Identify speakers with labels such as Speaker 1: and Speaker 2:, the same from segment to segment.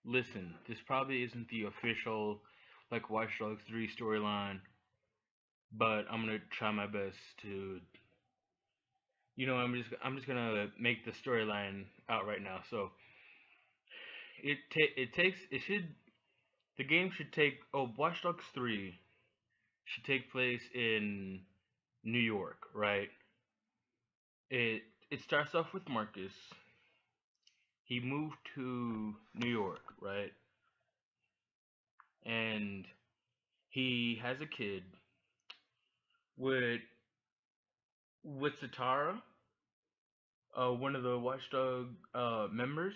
Speaker 1: listen, this probably isn't the official like Watch Dogs 3 storyline, but I'm gonna try my best to I'm just gonna make the storyline out right now. So it takes it should the game should take Watch Dogs 3 should take place in New York, right? It starts off with Marcus. He moved to New York, right? And he has a kid with Sitara, one of the Watchdog members.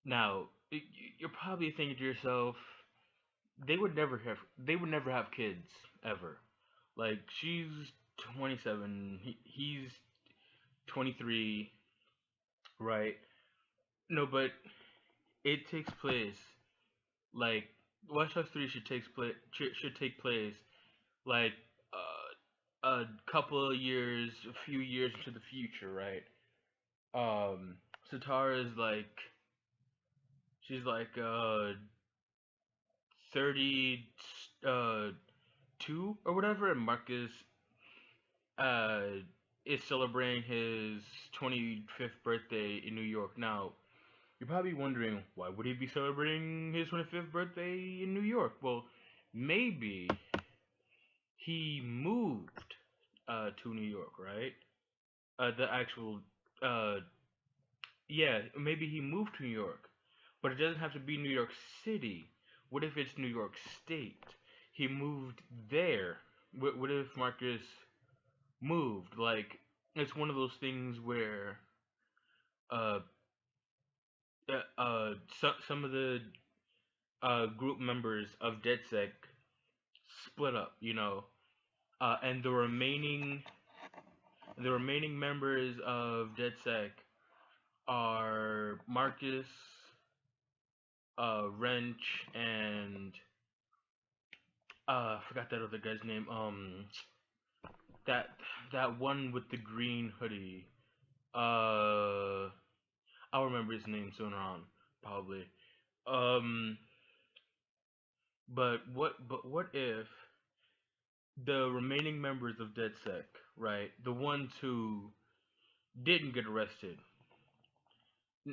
Speaker 1: Now, you're probably thinking to yourself, they would never have kids ever. Like she's 27, he's 23, right? No, but it takes place like Watch Dogs 3 should take place like a couple of years, a few years into the future, right? Satara is like she's like 30 two or whatever, and Marcus uh is celebrating his 25th birthday in New York. Now, you're probably wondering, why would he be celebrating his 25th birthday in New York? Well, maybe he moved to New York, right? The actual uh yeah, maybe he moved to New York, but it doesn't have to be New York City. What if it's New York State? He moved there. What if Marcus moved? Like, it's one of those things where uh some of the group members of DedSec split up, and the remaining members of DedSec are Marcus, Wrench, and I forgot that other guy's name. That that one with the green hoodie. Uh, I'll remember his name sooner on, probably. Um, but what if the remaining members of DedSec, right, the ones who didn't get arrested.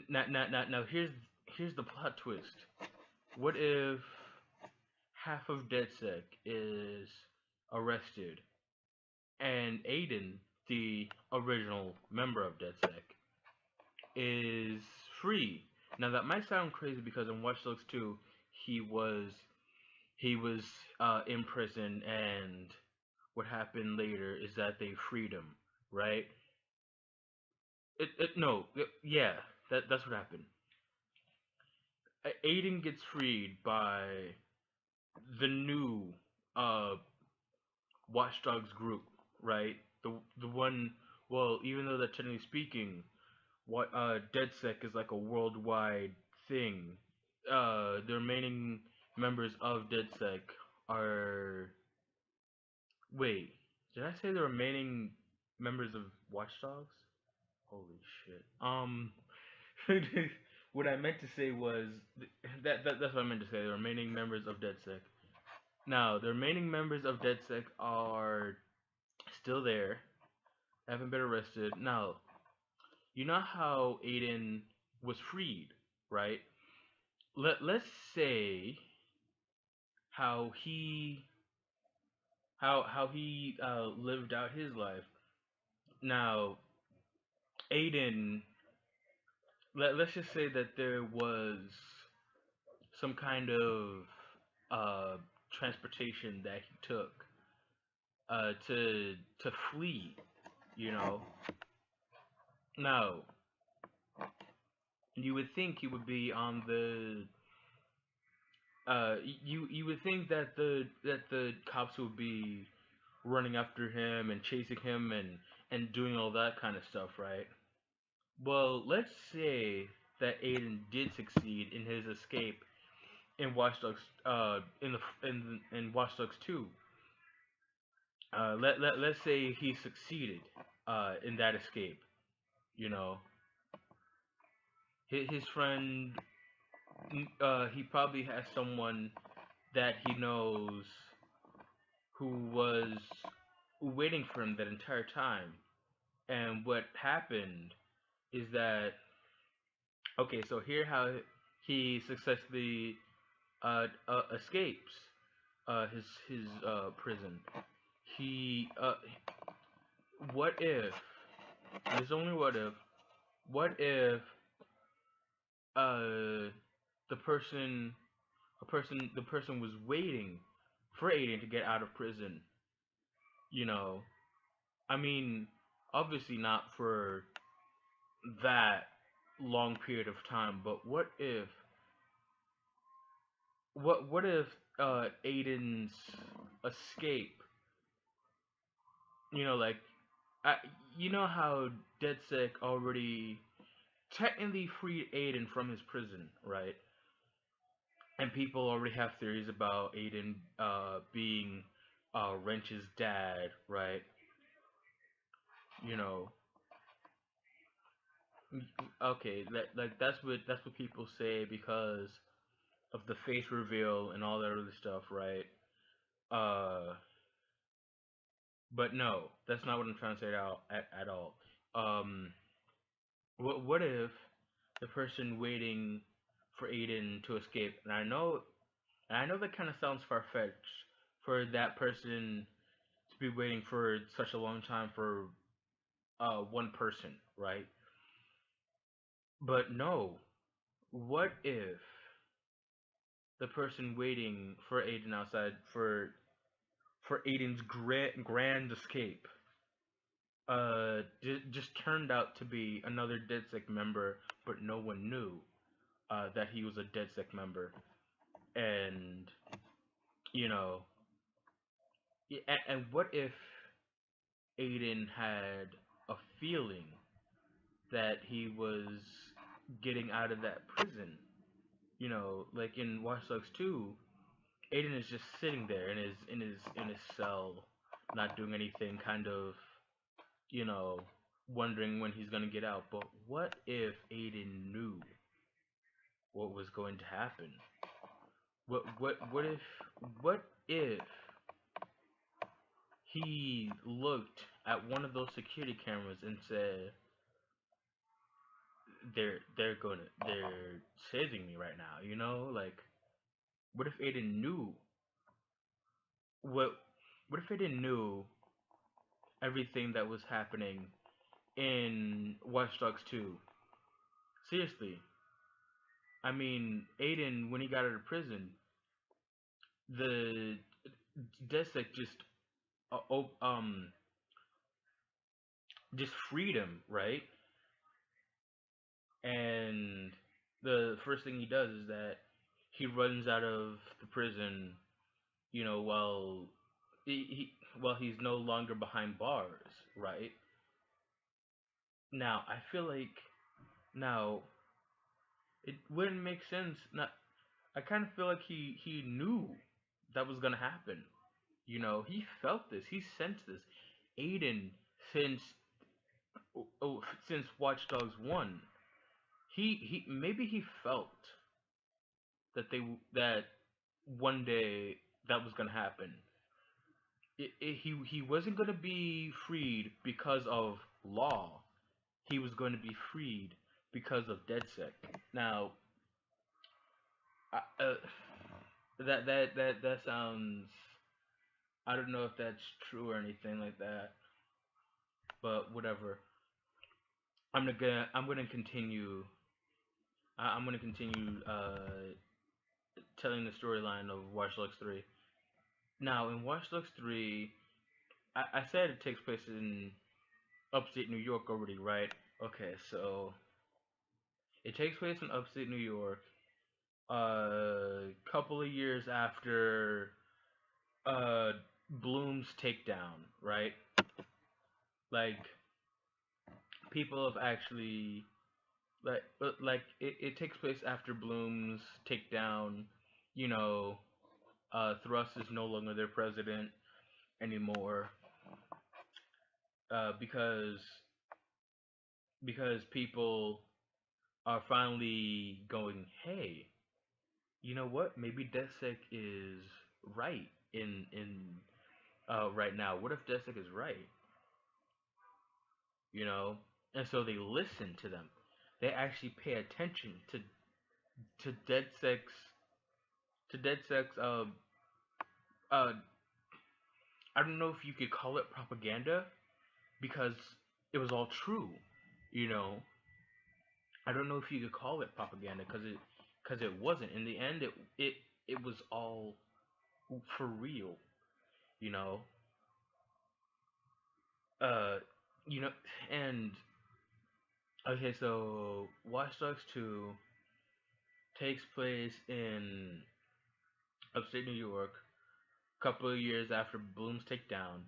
Speaker 1: Now, here's the plot twist. What if half of DedSec is arrested, and Aiden, the original member of DedSec, is free? Now that might sound crazy because in Watch Dogs 2, he was he was in prison, and what happened later is that they freed him, right? No, yeah, that's what happened. Aiden gets freed by the new uh Watch Dogs group, right? The one, well, even though that technically speaking, what DedSec is like a worldwide thing. The remaining members of DedSec are, wait, did I say the remaining members of Watch Dogs? Holy shit. What I meant to say was that's what I meant to say. The remaining members of DedSec. Now, the remaining members of DedSec are still there, haven't been arrested. Now, you know how Aiden was freed, right? Let's say how he lived out his life. Now, Aiden, let's just say that there was some kind of uh transportation that he took to flee, you know. Now, you would think he would be on the you would think that the cops would be running after him and chasing him and doing all that kind of stuff, right? Well, let's say that Aiden did succeed in his escape in Watch Dogs in Watch Dogs 2. Let's say he succeeded in that escape, you know. His friend he probably has someone that he knows who was waiting for him that entire time. And what happened is that okay, so here how he successfully escapes his prison. He what if there's only what if uh the person the person was waiting for Aiden to get out of prison, you know. I mean, obviously not for that long period of time, but what if Aiden's escape, you know, like I, you know how DedSec already technically freed Aiden from his prison, right? And people already have theories about Aiden being Wrench's dad, right? You know, okay, like that's what people say because of the face reveal and all that other stuff, right? Uh, but no, that's not what I'm trying to say at all. Um, what if the person waiting for Aiden to escape, and I know that kind of sounds far fetched for that person to be waiting for such a long time for one person, right? But no, what if the person waiting for Aiden outside for Aiden's grand escape just turned out to be another DedSec member, but no one knew that he was a DedSec member, and you know, and what if Aiden had a feeling that he was getting out of that prison? You know, like in Watch Dogs 2, Aiden is just sitting there in his cell, not doing anything, kind of, you know, wondering when he's gonna get out. But what if Aiden knew what was going to happen? What if he looked at one of those security cameras and said, they're saving me right now, you know? Like what if Aiden knew what what if Aiden knew everything that was happening in Watch Dogs 2? Seriously. I mean, Aiden, when he got out of prison, the Desek uh, op- um just freed him, right? And the first thing he does is that he runs out of the prison, you know, while he's no longer behind bars, right? Now, I feel like now it wouldn't make sense. Not, I kind of feel like he knew that was gonna happen. You know, he felt this. He sensed this. Aiden, since since Watch Dogs 1, he maybe he felt that one day that was gonna happen. He wasn't gonna be freed because of law. He was going to be freed because of DedSec. Now, uh, that sounds. I don't know if that's true or anything like that, but whatever. I'm gonna continue. I'm gonna continue telling the storyline of Watch Dogs 3. Now, in Watch Dogs 3, I said it takes place in upstate New York already, right? Okay, so it takes place in upstate New York. A couple of years after uh Bloom's takedown, right? Like people have actually like it takes place after Bloom's takedown. You know, Thrust is no longer their president anymore because people are finally going, hey. you know what? Maybe DedSec is right in right now. What if DedSec is right? You know, and so they listen to them. They actually pay attention to DedSec's to DedSec's. Uh I don't know if you could call it propaganda because it was all true. You know, I don't know if you could call it propaganda because it wasn't. In the end, it was all for real. You know, uh, you know, and okay, so Watch Dogs 2 takes place in upstate New York, a couple of years after Bloom's takedown.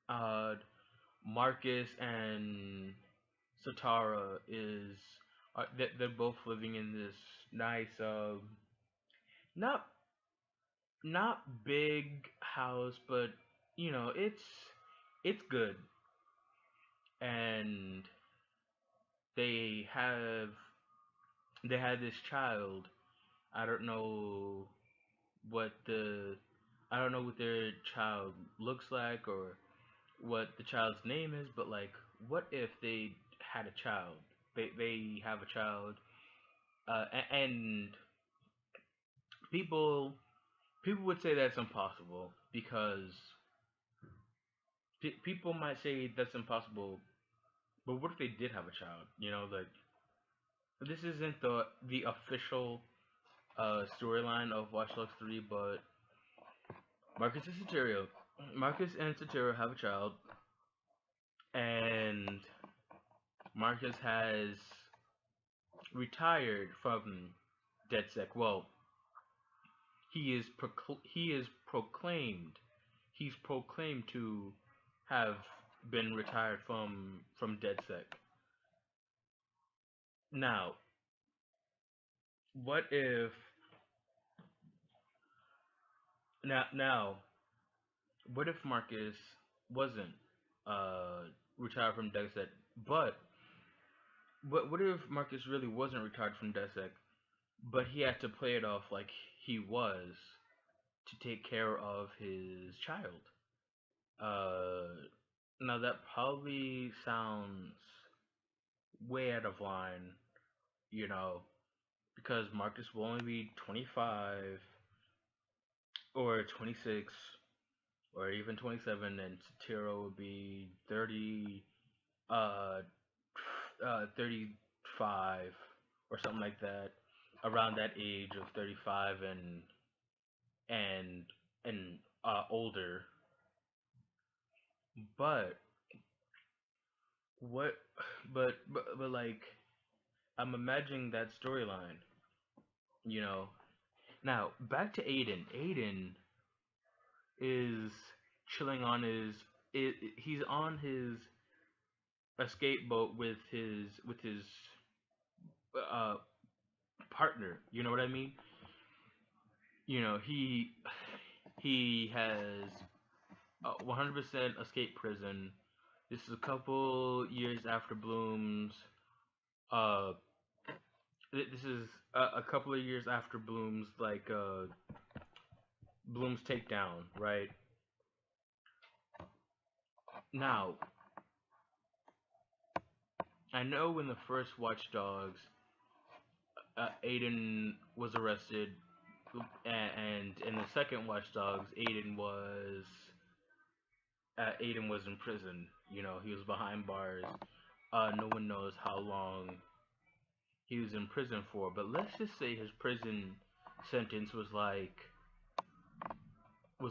Speaker 1: Uh, Marcus and Sitara is they're both living in this nice not not big house, but it's good, and they have they had this child. I don't know what the I don't know what their child looks like or what the child's name is, but like, what if they had a child? They have a child, and people people would say that's impossible because people might say that's impossible. But what if they did have a child? Like, this isn't the official storyline of Watch Dogs 3, but Marcus and Sitara, Marcus and Sitara have a child, and Marcus has retired from DedSec. Well, he is proclaimed. He's proclaimed to have been retired from DedSec. Now, what if now what if Marcus wasn't uh retired from DedSec, but what if Marcus really wasn't retired from DedSec, but he had to play it off like he was to take care of his child? Uh, Now that probably sounds way out of line, you know, because Marcus will only be 25 or 26 or even 27, and Satiro would be 30, uh, 35 or something like that, around that age of 35 and older. But what? But like, I'm imagining that storyline. You know. Now back to Aiden. Aiden is chilling on he's on his escape boat with his uh partner. You know what I mean? He has 100% escape prison. This is a couple years after Bloom's. Uh, this is a couple of years after Bloom's takedown, right? Now, I know when the first Watch Dogs, Aiden was arrested, and in the second Watch Dogs, Aiden was in prison. He was behind bars. No one knows how long he was in prison for, but let's just say his prison sentence was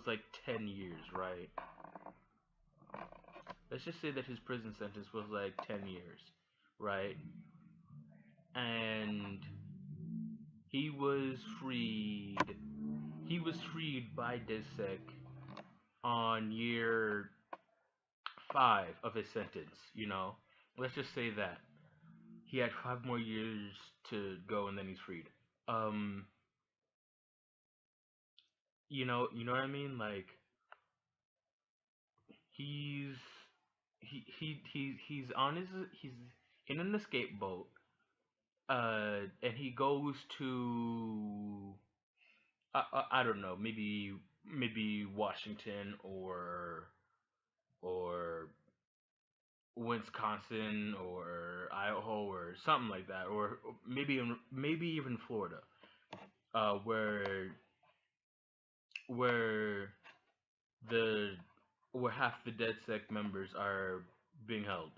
Speaker 1: like 10 years, right? Let's just say that his prison sentence was like 10 years, right? And he was freed. He was freed by DedSec on year 5 of his sentence. Let's just say that he had 5 more years to go, and then he's freed. Um, you know what I mean? Like, he's he's on he's in an escape boat, and he goes to I don't know, maybe Washington or Wisconsin or Idaho or something like that, or maybe even Florida, where the where half the DedSec members are being held.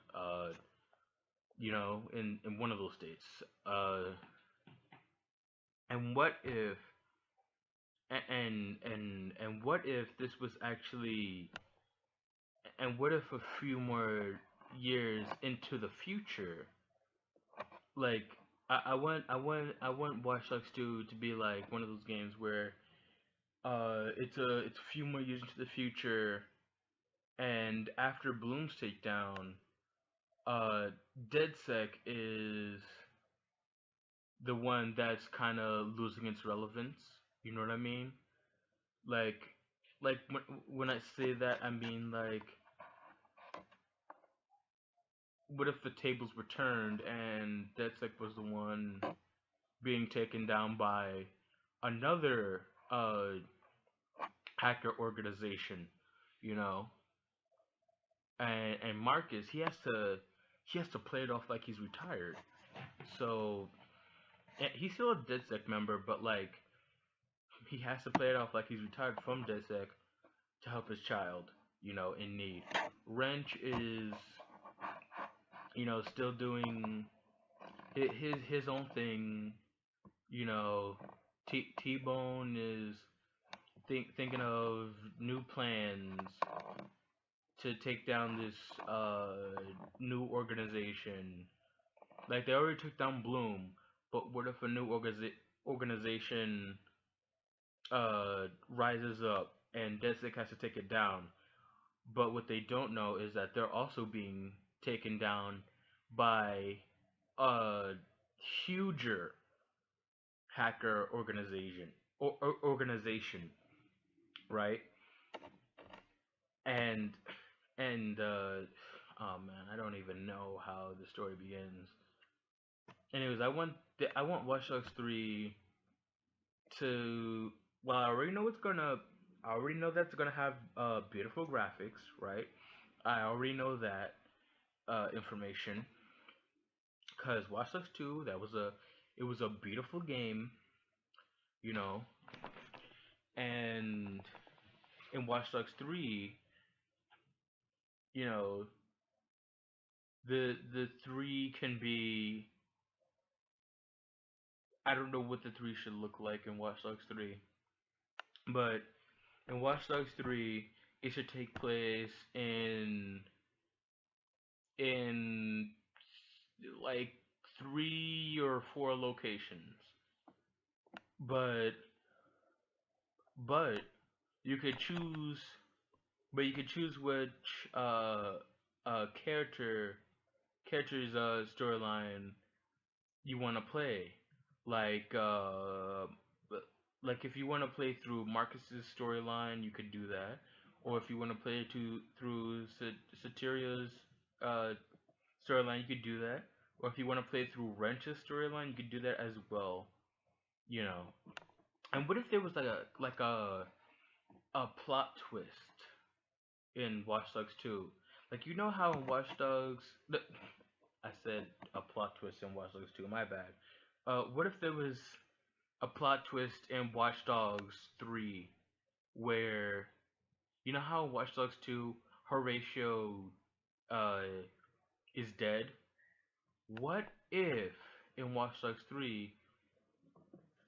Speaker 1: In one of those states. Uh, and what if and what if this was actually and what if a few more years into the future, like I want Watch Dogs 2 to be like one of those games where it's a few more years into the future, and after Bloom's takedown, uh DedSec is the one that's kind of losing its relevance. You know what I mean? Like when I say that, I mean like, what if the tables were turned and DedSec was the one being taken down by another hacker organization, you know? And Marcus, he has to play it off like he's retired. So he's still a DedSec member, but like he has to play it off like he's retired from DedSec to help his child, in need. Wrench is, still doing his own thing. T-Bone is thinking of new plans to take down this new organization. Like they already took down Bloom, but what if a new organization rises up and Desik has to take it down? But what they don't know is that they're also being taken down by a huger hacker organization, right? And oh man, I don't even know how the story begins. Anyways, I want Watch Dogs 3 to, well, I already know that's gonna have beautiful graphics, right? I already know that information because Watch Dogs 2, it was a beautiful game, you know, and in Watch Dogs 3, you know, the 3 can be, I don't know what the 3 should look like in Watch Dogs 3, but in Watch Dogs 3, it should take place in like 3 or 4 locations. But but you could choose you could choose which character's storyline you want to play. Like like if you want to play through Marcus's storyline, you could do that. Or if you want to play through Satiria's uh, storyline, you could do that. Or if you want to play through Wrench's storyline, you could do that as well. You know. And what if there was like a plot twist in Watch Dogs 2? Like, how in Watch Dogs, I said a plot twist in Watch Dogs 2. My bad. What if there was a plot twist in Watch Dogs 3 where, how in Watch Dogs 2 Horatio uh is dead? What if in Watch Dogs 3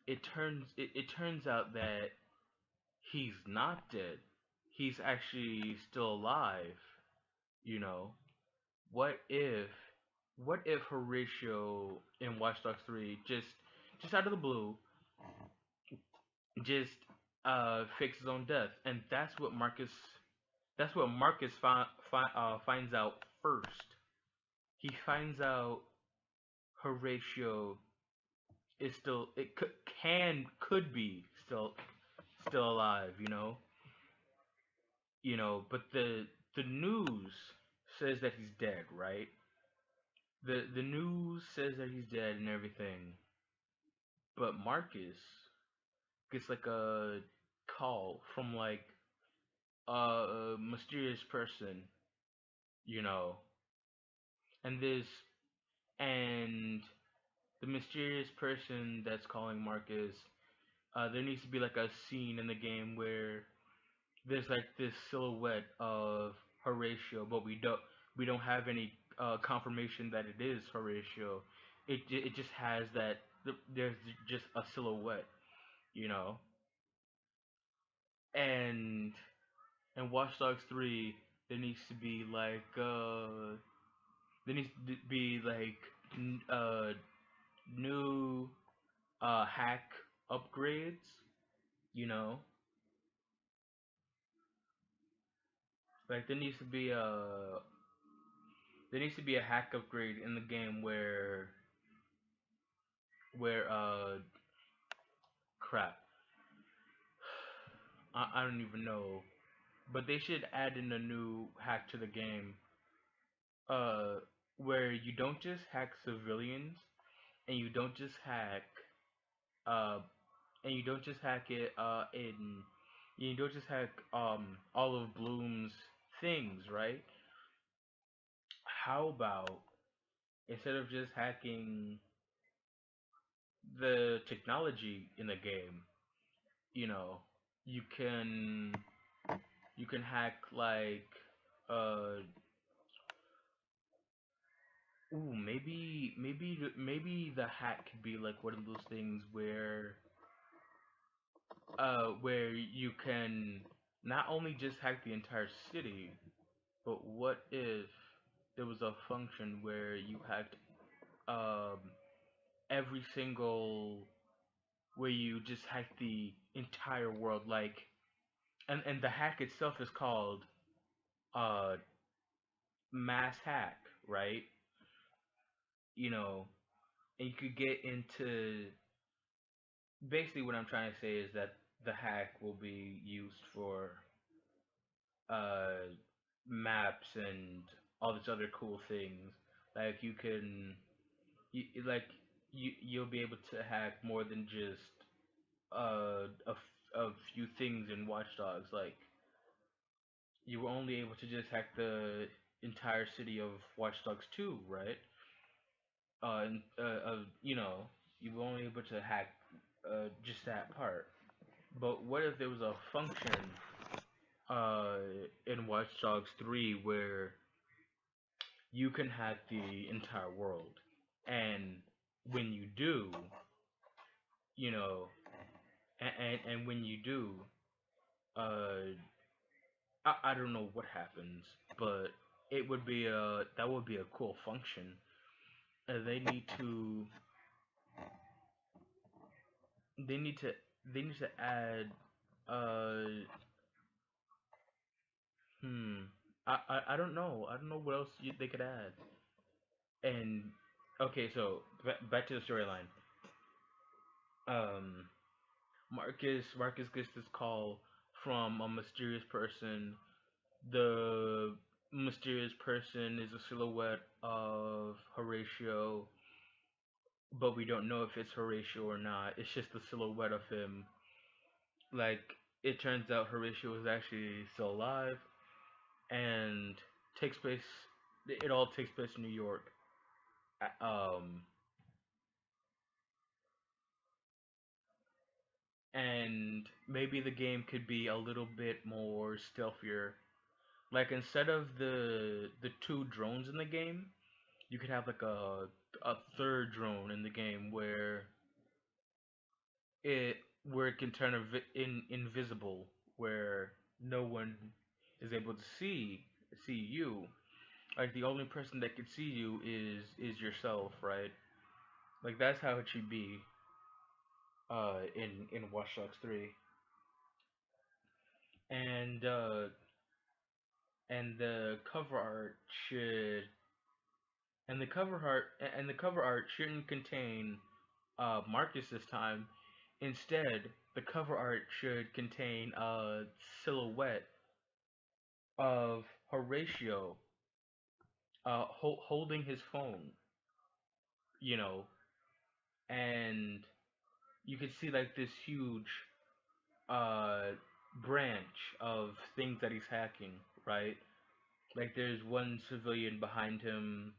Speaker 1: it turns out that he's not dead. He's actually still alive, you know. What if Horatio in Watch Dogs 3 just out of the blue just fakes his own death, and that's what Marcus finds out first. He finds out Horatio is still, it could be still alive, but the news says that he's dead, right? The news says that he's dead and everything, but gets like a call from like a mysterious person, you know, and this and the mysterious person that's calling Marcus. There needs to be like a scene in the game where there's like this silhouette of Horatio, but we don't have any confirmation that it is Horatio. It just has that there's just a silhouette, you know. And in Watch Dogs 3, there needs to be like there needs to be like new hack upgrades, you know. Like there needs to be a hack upgrade in the game where crap. I don't even know. But they should add in a new hack to the game uh where you don't just hack civilians and uh you don't just hack it in you don't just hack all of Bloom's things, right? How about instead of just hacking the technology in the game, you know, you can you can hack like uh maybe the hack could be like one of those things where you can not only just hack the entire city, but what if there was a function where you hacked um every single where you just hack the entire world, like, and the hack itself is called uh mass hack, right? You know, and you could get into basically what I'm trying to say is that the hack will be used for uh maps and all these other cool things. Like like you'll be able to hack more than just a few things in Watch Dogs. Like you were only able to just hack the entire city of Watch Dogs 2, right? And you know, you were only able to hack just that part. But what if there was a function uh, in Watch Dogs 3 where you can hack the entire world, and when you do, you know, and when you do, uh, I don't know what happens, but it would be a that would be a cool function. They need to they need to they need to add uh hmm I don't know. I don't know what else they could add. And okay, so back to the storyline. Um, Marcus gets this call from a mysterious person. The mysterious person is a silhouette of Horatio, but we don't know if it's Horatio or not. It's just the silhouette of him. Like it turns out Horatio is actually still alive and takes place. It all takes place in New York. Um, and maybe the game could be a little bit more stealthier. Like instead of the two drones in the game, you could have like a third drone in the game it where it can turn invisible, where no one is able to see you. Like the only person that can see you is yourself, right? Like that's how it should be in Watch Dogs 3. And and the cover art should and the cover art shouldn't contain Marcus this time. Instead, the cover art should contain a silhouette of Horatio holding his phone, you know, and you can see like this huge. uh branch of things that he's hacking, right? Like there's one civilian behind him.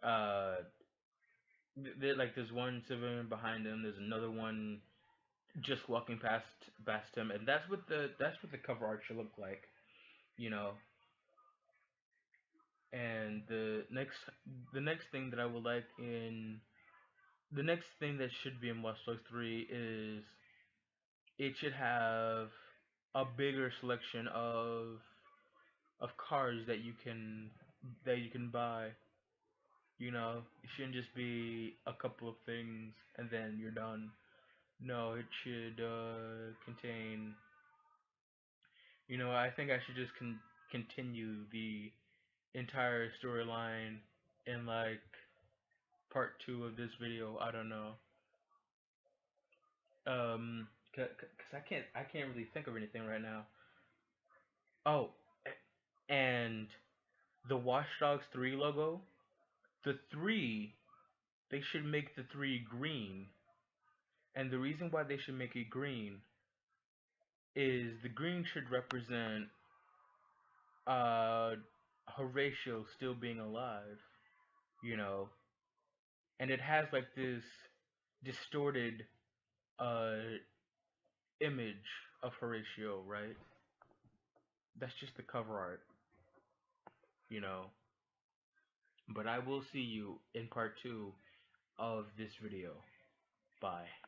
Speaker 1: Uh, like there's one civilian behind him. There's another one just walking past him, and that's what the cover art should look like, you know. And the next thing that I would like in the next thing that should be in Watch Dogs 3 is it should have a bigger selection of cars that you can buy. You know, it shouldn't just be a couple of things and then you're done. No, it should contain. I think I should just continue the entire storyline in like part two of this video. I don't know. Cause I can't really think of anything right now. Oh, and the Watch Dogs 3 logo, the 3, they should make the 3 green. And the reason why they should make it green is the green should represent uh Horatio still being alive, you know. And it has like this distorted uh image of Horatio, right? That's just the cover art, you know. But I will see you in part 2 of this video. Bye.